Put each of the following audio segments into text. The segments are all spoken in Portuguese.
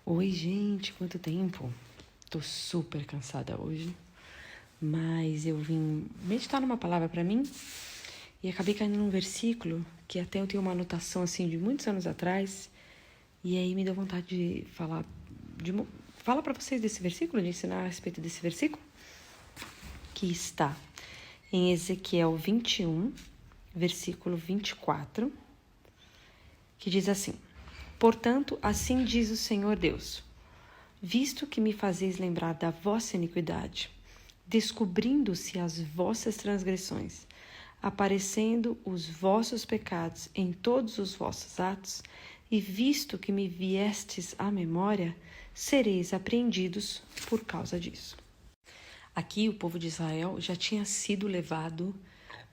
Oi, gente, quanto tempo? Tô super cansada hoje, mas eu vim meditar numa palavra pra mim e acabei caindo num versículo que até eu tenho uma anotação assim de muitos anos atrás, e aí me deu vontade de falar para vocês desse versículo, de ensinar a respeito desse versículo, que está em Ezequiel 21, versículo 24, que diz assim: Portanto, assim diz o Senhor Deus: visto que me fazeis lembrar da vossa iniquidade, descobrindo-se as vossas transgressões, aparecendo os vossos pecados em todos os vossos atos, e visto que me viestes à memória, sereis apreendidos por causa disso. Aqui o povo de Israel já tinha sido levado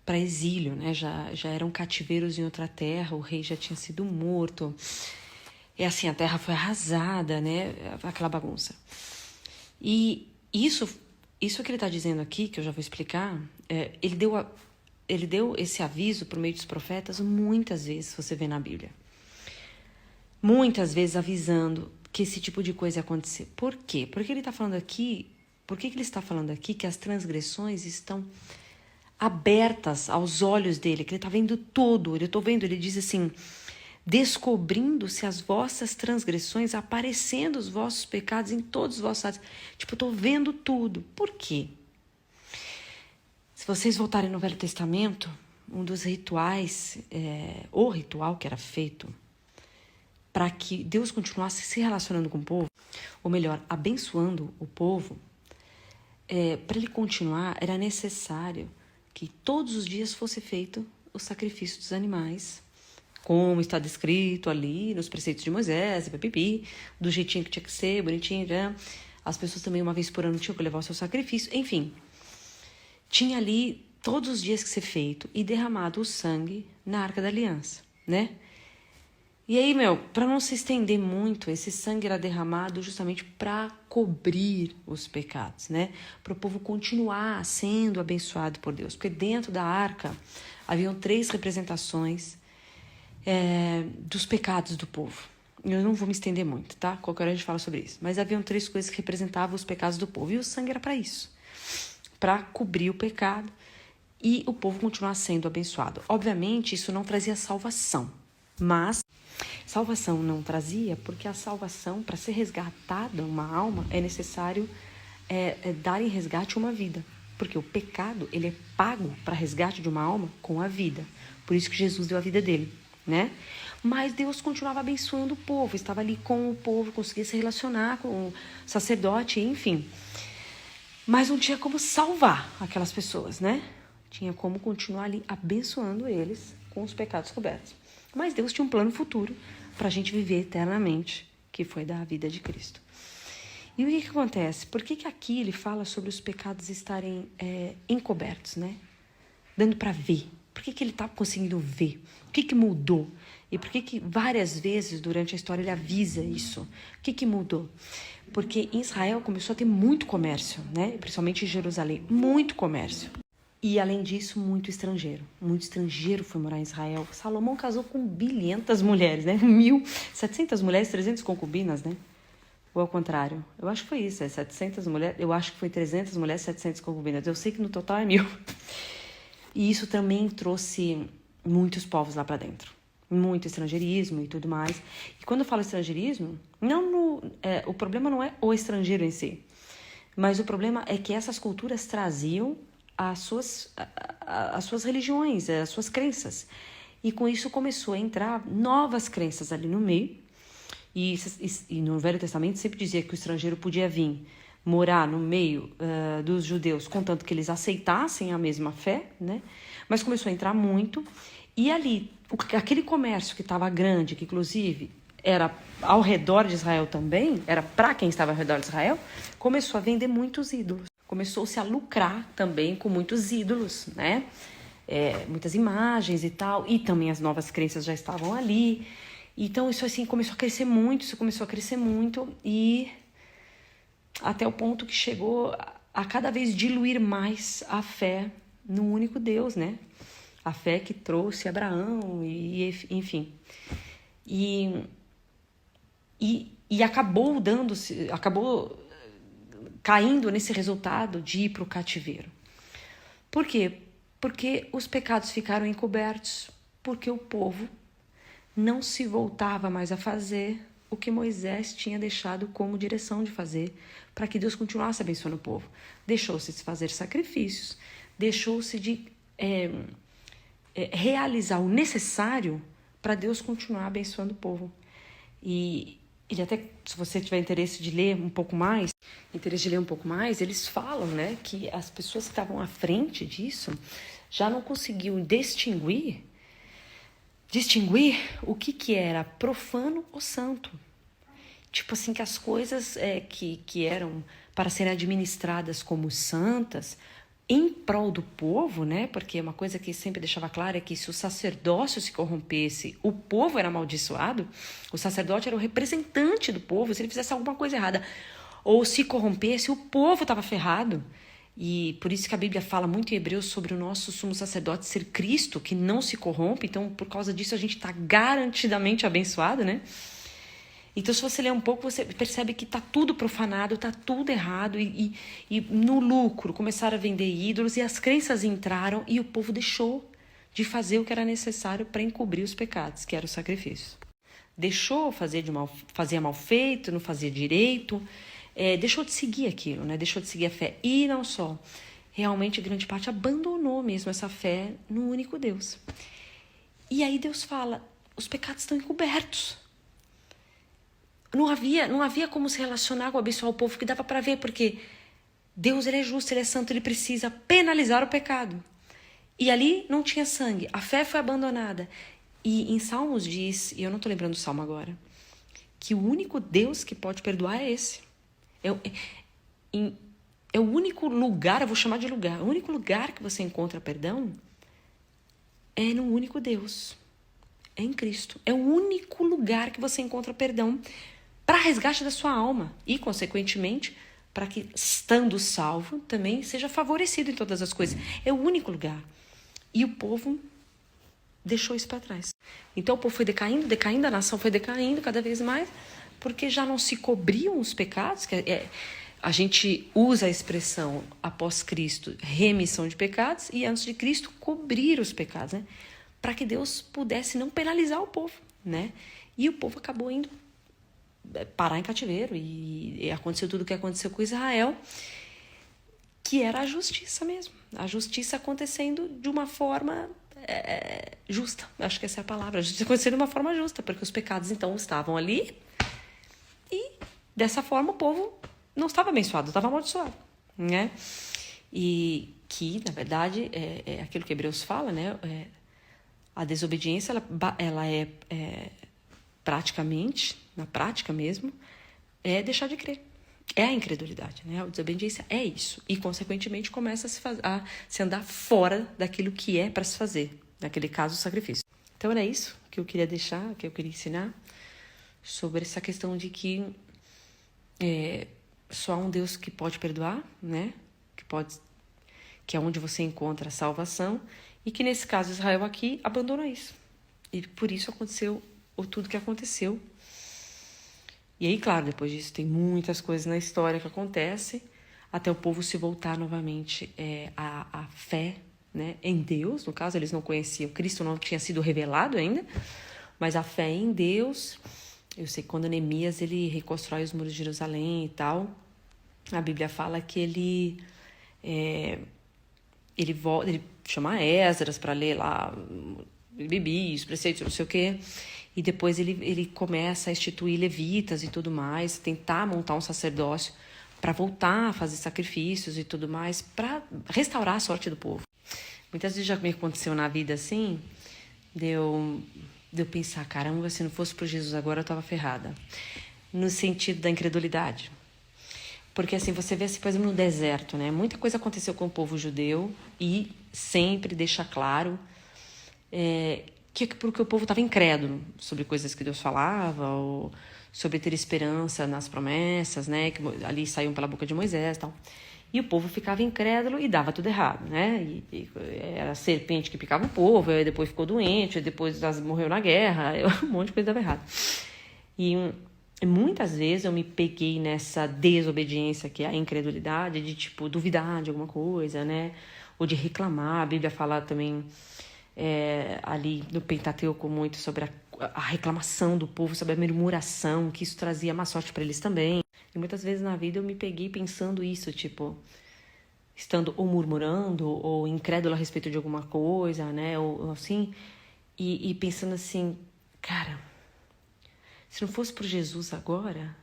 para exílio, né? Já eram cativeiros em outra terra, o rei já tinha sido morto. É assim, a terra foi arrasada, né? Aquela bagunça. E isso que ele está dizendo aqui, que eu já vou explicar, ele deu esse aviso por meio dos profetas muitas vezes, você vê na Bíblia. Muitas vezes avisando que esse tipo de coisa ia acontecer. Por quê? Porque ele está falando aqui, por que ele está falando aqui que as transgressões estão abertas aos olhos dele, que ele está vendo tudo, ele diz assim: descobrindo-se as vossas transgressões, aparecendo os vossos pecados em todos os vossos atos. Tipo, eu estou vendo tudo. Por quê? Se vocês voltarem no Velho Testamento, um dos rituais, o ritual que era feito para que Deus continuasse se relacionando com o povo, ou melhor, abençoando o povo, para ele continuar, era necessário que todos os dias fosse feito o sacrifício dos animais, como está descrito ali nos preceitos de Moisés, do jeitinho que tinha que ser, bonitinho, né? As pessoas também uma vez por ano tinham que levar o seu sacrifício, enfim. Tinha ali todos os dias que ser feito e derramado o sangue na Arca da Aliança, né? E aí, para não se estender muito, esse sangue era derramado justamente para cobrir os pecados, né? Para o povo continuar sendo abençoado por Deus. Porque dentro da arca haviam 3 representações dos pecados do povo. Eu não vou me estender muito, tá? Qualquer hora a gente fala sobre isso. Mas haviam 3 coisas que representavam os pecados do povo. E o sangue era para isso. Para cobrir o pecado e o povo continuar sendo abençoado. Obviamente, isso não trazia salvação. Mas salvação não trazia porque a salvação, para ser resgatada uma alma, é necessário dar em resgate uma vida. Porque o pecado, ele é pago para resgate de uma alma com a vida. Por isso que Jesus deu a vida dele, né? Mas Deus continuava abençoando o povo, estava ali com o povo, conseguia se relacionar com o sacerdote, enfim. Mas não tinha como salvar aquelas pessoas, né? Tinha como continuar ali abençoando eles com os pecados cobertos. Mas Deus tinha um plano futuro para a gente viver eternamente, que foi dar a vida de Cristo. E o que acontece? Por que aqui ele fala sobre os pecados estarem encobertos, né? Dando para ver. Por que ele está conseguindo ver? O que mudou? E por que várias vezes durante a história ele avisa isso? O que mudou? Porque em Israel começou a ter muito comércio, né? Principalmente em Jerusalém, muito comércio. E além disso, muito estrangeiro. Muito estrangeiro foi morar em Israel. Salomão casou com 1.500 mulheres, né? 1.700 mulheres, 300 concubinas, né? Ou ao contrário? Eu acho que foi isso, 700 mulheres. Eu acho que foi 300 mulheres, 700 concubinas. Eu sei que no total é 1.000. E isso também trouxe muitos povos lá para dentro. Muito estrangeirismo e tudo mais. E quando eu falo estrangeirismo, o problema não é o estrangeiro em si. Mas o problema é que essas culturas traziam as suas religiões, as suas crenças. E com isso começou a entrar novas crenças ali no meio. E no Velho Testamento sempre dizia que o estrangeiro podia vir morar no meio dos judeus, contanto que eles aceitassem a mesma fé, né? Mas começou a entrar muito. E ali, aquele comércio que estava grande, que inclusive era ao redor de Israel também, era para quem estava ao redor de Israel, começou a vender muitos ídolos. Começou-se a lucrar também com muitos ídolos, né? Muitas imagens e tal. E também as novas crenças já estavam ali. Então isso assim começou a crescer muito, e até o ponto que chegou a cada vez diluir mais a fé no único Deus, né? A fé que trouxe Abraão, e enfim. E E acabou caindo nesse resultado de ir para o cativeiro. Por quê? Porque os pecados ficaram encobertos, porque o povo não se voltava mais a fazer o que Moisés tinha deixado como direção de fazer, para que Deus continuasse abençoando o povo. Deixou-se de fazer sacrifícios, deixou-se de realizar o necessário para Deus continuar abençoando o povo. E ele até, se você tiver interesse de ler um pouco mais, eles falam, né, que as pessoas que estavam à frente disso já não conseguiam distinguir o que era profano ou santo. Tipo assim, que as coisas que eram para serem administradas como santas, em prol do povo, né? Porque uma coisa que sempre deixava claro é que se o sacerdócio se corrompesse, o povo era amaldiçoado. O sacerdote era o representante do povo. Se ele fizesse alguma coisa errada ou se corrompesse, o povo estava ferrado. E por isso que a Bíblia fala muito em Hebreus sobre o nosso sumo sacerdote ser Cristo, que não se corrompe. Então, por causa disso, a gente está garantidamente abençoado, né? Então, se você ler um pouco, você percebe que está tudo profanado, está tudo errado. E no lucro começaram a vender ídolos e as crenças entraram e o povo deixou de fazer o que era necessário para encobrir os pecados, que era o sacrifício. Deixou fazia mal feito, não fazia direito, deixou de seguir aquilo, né? Deixou de seguir a fé. E não só, realmente grande parte abandonou mesmo essa fé no único Deus. E aí Deus fala, os pecados estão encobertos. Não havia como se relacionar com abençoar o povo, que dava para ver, porque Deus, ele é justo, ele é santo, ele precisa penalizar o pecado. E ali não tinha sangue, a fé foi abandonada. E em Salmos diz, e eu não estou lembrando do Salmo agora, que o único Deus que pode perdoar é esse. É o único lugar, eu vou chamar de lugar, o único lugar que você encontra perdão é no único Deus, é em Cristo. É o único lugar que você encontra perdão para resgate da sua alma e, consequentemente, para que, estando salvo, também seja favorecido em todas as coisas. É o único lugar. E o povo deixou isso para trás. Então o povo foi decaindo, a nação foi decaindo cada vez mais, porque já não se cobriam os pecados, a gente usa a expressão após Cristo, remissão de pecados, e antes de Cristo, cobrir os pecados, né? Para que Deus pudesse não penalizar o povo, né? E o povo acabou indo parar em cativeiro, e aconteceu tudo o que aconteceu com Israel, que era a justiça mesmo. A justiça acontecendo de uma forma justa. Acho que essa é a palavra. A justiça acontecendo de uma forma justa, porque os pecados então estavam ali e dessa forma o povo não estava abençoado, estava amaldiçoado, né? E que, na verdade, é aquilo que Hebreus fala, né? A desobediência, ela é praticamente, na prática mesmo, é deixar de crer. É a incredulidade, né? A desobediência é isso. E, consequentemente, começa a se andar fora daquilo que é para se fazer. Naquele caso, o sacrifício. Então, era isso que eu queria deixar, que eu queria ensinar, sobre essa questão de que só há um Deus que pode perdoar, né? Que é onde você encontra a salvação. E que, nesse caso, Israel aqui abandonou isso. E por isso aconteceu tudo que aconteceu. E aí, claro, depois disso tem muitas coisas na história que acontecem, até o povo se voltar novamente à fé, né, em Deus. No caso, eles não conheciam, Cristo não tinha sido revelado ainda, mas a fé em Deus. Eu sei que quando Neemias ele reconstrói os muros de Jerusalém e tal, a Bíblia fala que ele chama Esdras para ler lá os preceitos, não sei o quê. E depois ele começa a instituir levitas e tudo mais, tentar montar um sacerdócio para voltar a fazer sacrifícios e tudo mais, para restaurar a sorte do povo. Muitas vezes já me aconteceu na vida assim, de eu pensar, caramba, se não fosse por Jesus agora eu estava ferrada. No sentido da incredulidade. Porque assim, você vê assim, por exemplo, no deserto, né? Muita coisa aconteceu com o povo judeu e sempre deixa claro porque o povo estava incrédulo sobre coisas que Deus falava, ou sobre ter esperança nas promessas, né, que ali saíam pela boca de Moisés e tal. E o povo ficava incrédulo e dava tudo errado, né? E era a serpente que picava o povo, aí depois ficou doente, aí depois morreu na guerra, um monte de coisa dava errado. E muitas vezes eu me peguei nessa desobediência, que é a incredulidade, de tipo, duvidar de alguma coisa, né? Ou de reclamar. A Bíblia fala também ali no Pentateuco muito sobre a reclamação do povo, sobre a murmuração, que isso trazia má sorte para eles também. E muitas vezes na vida eu me peguei pensando isso, tipo, estando ou murmurando ou incrédulo a respeito de alguma coisa, né? Ou assim, e pensando assim, cara, se não fosse por Jesus agora,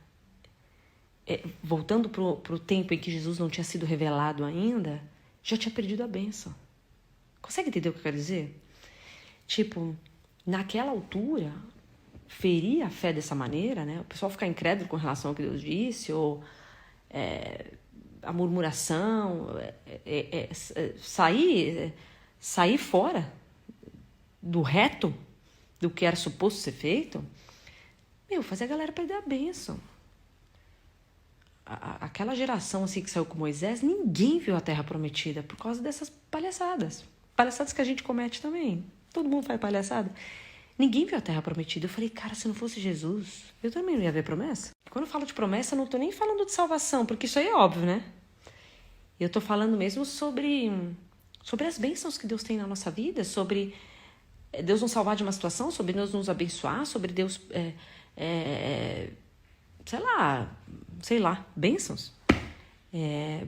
voltando pro tempo em que Jesus não tinha sido revelado ainda, já tinha perdido a bênção. Consegue entender o que eu quero dizer? Tipo, naquela altura, ferir a fé dessa maneira, né? O pessoal ficar incrédulo com relação ao que Deus disse, ou a murmuração, sair fora do reto do que era suposto ser feito, fazer a galera perder a bênção. Aquela geração assim que saiu com Moisés, ninguém viu a terra prometida por causa dessas palhaçadas. Palhaçadas que a gente comete também. Todo mundo faz palhaçada. Ninguém viu a terra prometida. Eu falei, cara, se não fosse Jesus, eu também não ia ver promessa. Quando eu falo de promessa, eu não tô nem falando de salvação, porque isso aí é óbvio, né? Eu tô falando mesmo sobre as bênçãos que Deus tem na nossa vida, sobre Deus nos salvar de uma situação, sobre Deus nos abençoar, sobre Deus, sei lá, bênçãos.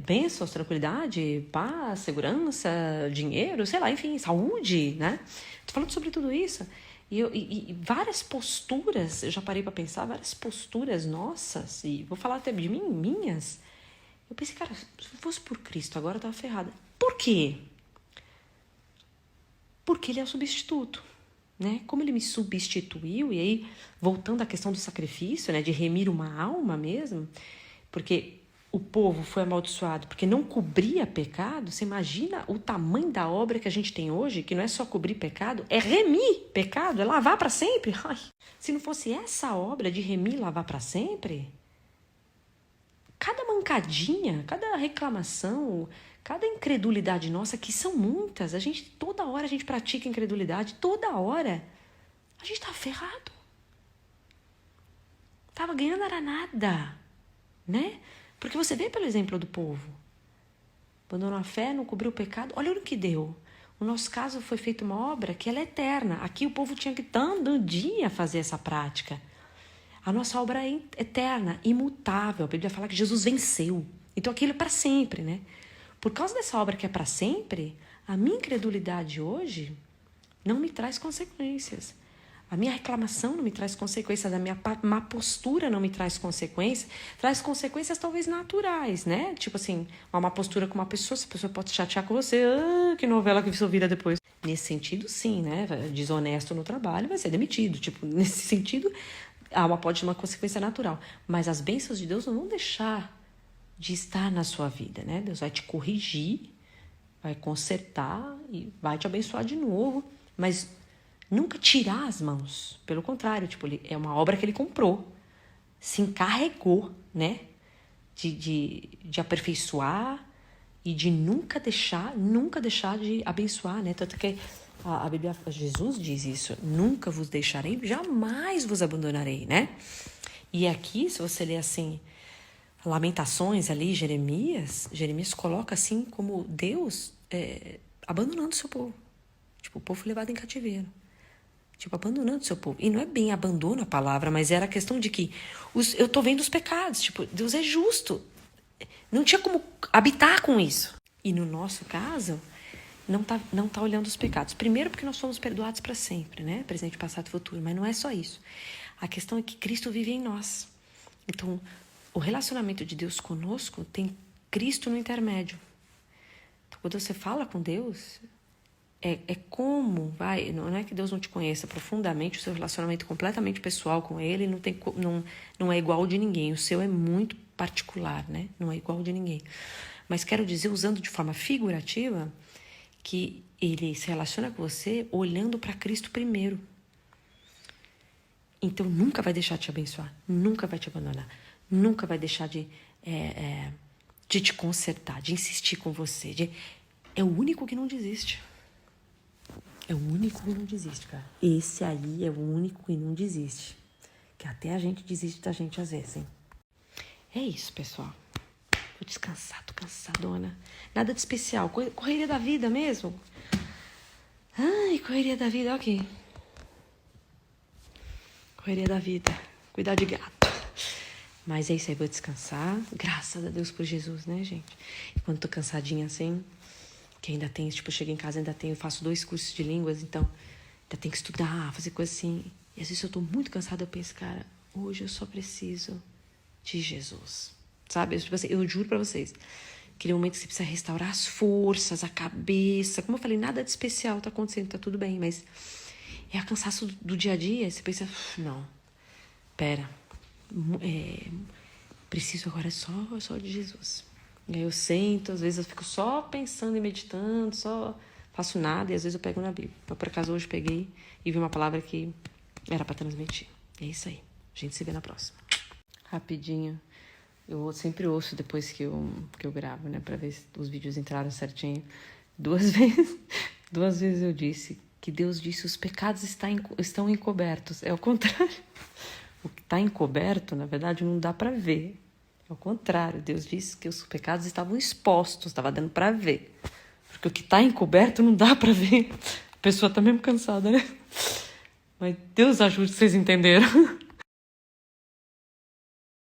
Bênçãos, tranquilidade, paz, segurança, dinheiro, sei lá, enfim, saúde, né? Tô falando sobre tudo isso. E várias posturas, eu já parei para pensar, várias posturas nossas, e vou falar até de mim, minhas. Eu pensei, cara, se fosse por Cristo, agora eu tava ferrada. Por quê? Porque ele é o substituto, né? Como ele me substituiu, e aí, voltando à questão do sacrifício, né? De remir uma alma mesmo, porque o povo foi amaldiçoado porque não cobria pecado. Você imagina o tamanho da obra que a gente tem hoje, que não é só cobrir pecado, é remir pecado, é lavar para sempre. Ai, se não fosse essa obra de remir e lavar para sempre, cada mancadinha, cada reclamação, cada incredulidade nossa, que são muitas, toda hora a gente pratica incredulidade, toda hora a gente tá ferrado. Tava ganhando era nada, né? Porque você vê pelo exemplo do povo. Abandonou a fé, não cobriu o pecado. Olha o que deu. No nosso caso foi feita uma obra que ela é eterna. Aqui o povo tinha que todo dia fazer essa prática. A nossa obra é eterna, imutável. A Bíblia fala que Jesus venceu. Então aquilo é para sempre, né? Por causa dessa obra que é para sempre, a minha incredulidade hoje não me traz consequências. A minha reclamação não me traz consequências, a minha má postura não me traz consequências talvez naturais, né? Tipo assim, uma má postura com uma pessoa, essa pessoa pode chatear com você, que novela que você vira depois. Nesse sentido, sim, né? Desonesto no trabalho, vai ser demitido. Tipo, nesse sentido, pode ter uma consequência natural. Mas as bênçãos de Deus não vão deixar de estar na sua vida, né? Deus vai te corrigir, vai consertar e vai te abençoar de novo, mas nunca tirar as mãos. Pelo contrário, tipo, é uma obra que ele comprou, se encarregou, né? De aperfeiçoar e de nunca deixar de abençoar, né? Tanto que a Bíblia, Jesus diz isso, nunca vos deixarei, jamais vos abandonarei, né? E aqui, se você ler assim, Lamentações ali, Jeremias coloca assim como Deus abandonando o seu povo. Tipo, o povo foi levado em cativeiro. Tipo, abandonando o seu povo. E não é bem abandono a palavra, mas era a questão de que eu tô vendo os pecados. Tipo, Deus é justo. Não tinha como habitar com isso. E no nosso caso, não tá olhando os pecados. Primeiro porque nós somos perdoados para sempre, né? Presente, passado e futuro. Mas não é só isso. A questão é que Cristo vive em nós. Então, o relacionamento de Deus conosco tem Cristo no intermédio. Então, quando você fala com Deus, não é que Deus não te conheça profundamente, o seu relacionamento completamente pessoal com Ele não é igual ao de ninguém. O seu é muito particular, né? Não é igual ao de ninguém. Mas quero dizer, usando de forma figurativa, que Ele se relaciona com você olhando para Cristo primeiro. Então, nunca vai deixar de te abençoar, nunca vai te abandonar. Nunca vai deixar de te consertar, de insistir com você. É o único que não desiste. É o único que não desiste, cara. Esse aí é o único que não desiste. Que até a gente desiste da gente às vezes, hein? É isso, pessoal. Vou descansar, tô cansadona. Nada de especial. Correria da vida mesmo. Ai, correria da vida, ok. Correria da vida. Cuidar de gato. Mas é isso aí, vou descansar. Graças a Deus por Jesus, né, gente? E quando tô cansadinha assim, que ainda tem, tipo, eu chego em casa, ainda tenho, faço 2 cursos de línguas, então ainda tenho que estudar, fazer coisa assim. E às vezes eu tô muito cansada, eu penso, cara, hoje eu só preciso de Jesus. Sabe? Tipo assim, eu juro pra vocês, aquele momento que você precisa restaurar as forças, a cabeça. Como eu falei, nada de especial tá acontecendo, tá tudo bem, mas é o cansaço do dia a dia. Você pensa, não, pera, preciso agora só de Jesus. E aí eu sento, às vezes eu fico só pensando e meditando, só faço nada, e às vezes eu pego na Bíblia. Então, por acaso, hoje peguei e vi uma palavra que era pra transmitir. É isso aí. A gente se vê na próxima. Rapidinho. Eu sempre ouço depois que eu gravo, né? Pra ver se os vídeos entraram certinho. 2 vezes. 2 vezes eu disse que Deus disse os pecados estão encobertos. É o contrário. O que está encoberto, na verdade, não dá pra ver. É o contrário. Deus disse que os pecados estavam expostos. Estava dando pra ver. Porque o que está encoberto não dá pra ver. A pessoa tá mesmo cansada, né? Mas Deus ajude, vocês entenderam.